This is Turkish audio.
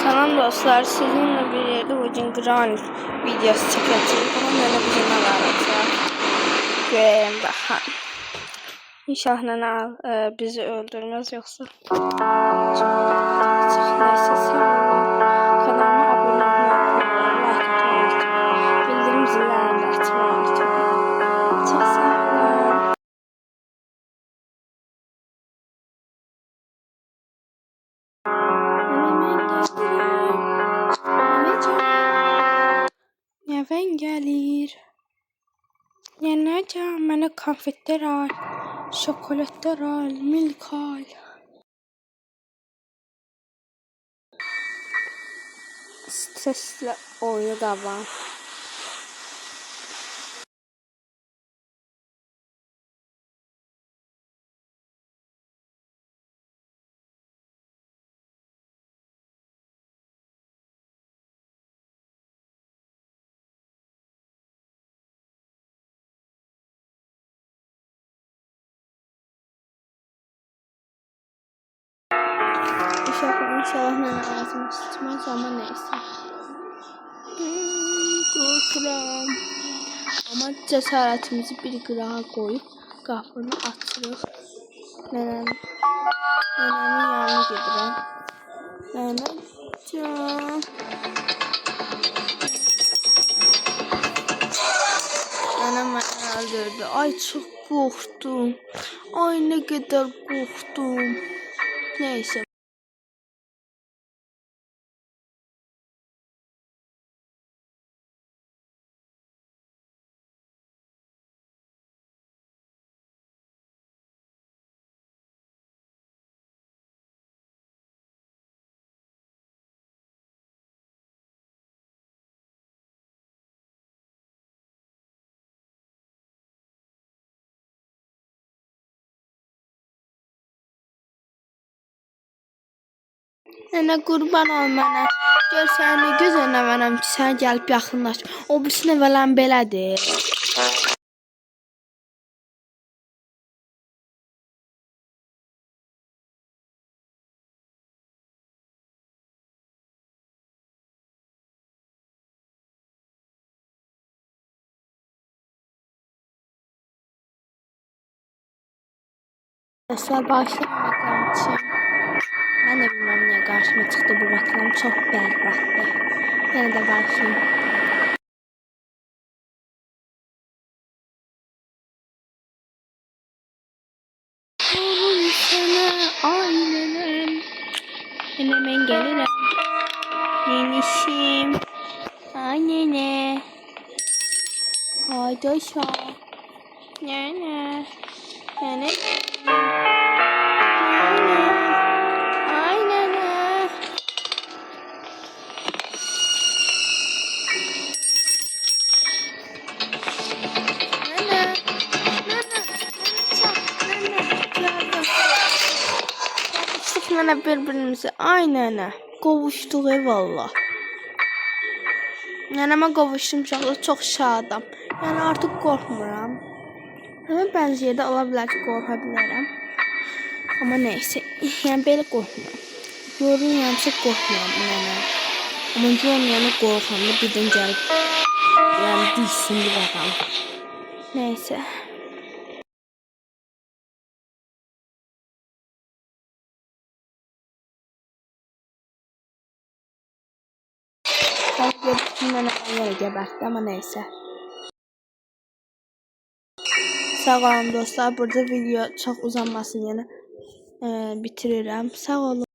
Selam dostlar, sizinle bir yerde bugün Granit videosu çekeceğiz. Ama nene bize ne varacak? Göreyim bakalım. İnşallah nene bizi öldürmez yoksa. Neyse sağ olun. Kanalıma abone olmayı, like atmayı unutmayın. Bildirim zillerini de açmayı unutmayın. Çok sağ olun. Neven gelir. Yeneceğim bana konfetler al, şokolatlar al, milk al. Stresle oyunu da var. İnşallah bana ağzımı sıçmaz ama neyse. Korkuram. Ama cesaretimizi bir qırağa koyup qapını açırıq. Nenenin yanına gedirəm. Neneciğim. Nenem beni öldürdü. Ay çok korktum. Ay ne kadar korktum. Neyse. Nene qurban ol mənə. Gör sən nə gözəl nəvənəm ki, sən gəlib yaxınlaş. O birisi nəvələm belədir. Dostlar bağışlayın reklam için. Ben de bilmem niye karşıma çıktı bu reklam. Çok berbattı. Yine de bağışlayın. Oğlum sana ailenem. Hemen gelirim. Nenişim. Annene. Haydi aşağı. Nene. Nene. Nene birbirimize aynı qovuşduq eyvallah. Nənəmə qovuşdum çox şadam. Yəni artıq qorxmuram. Amma bəzi yerdə ola bilər ki, qorxa bilərəm. Amma neysə, yəni belə qorxmuram. Görün yəni çox qorxmuram nənə. Amma görməyəni qorxanda birdən gəlib yəni dişsin bir adam. Neysə. Nənə yenə gəbərtdi amma neysə. Sağ olun dostlar. Burada video çox uzanmasın yəni bitirirəm. Sağ olun.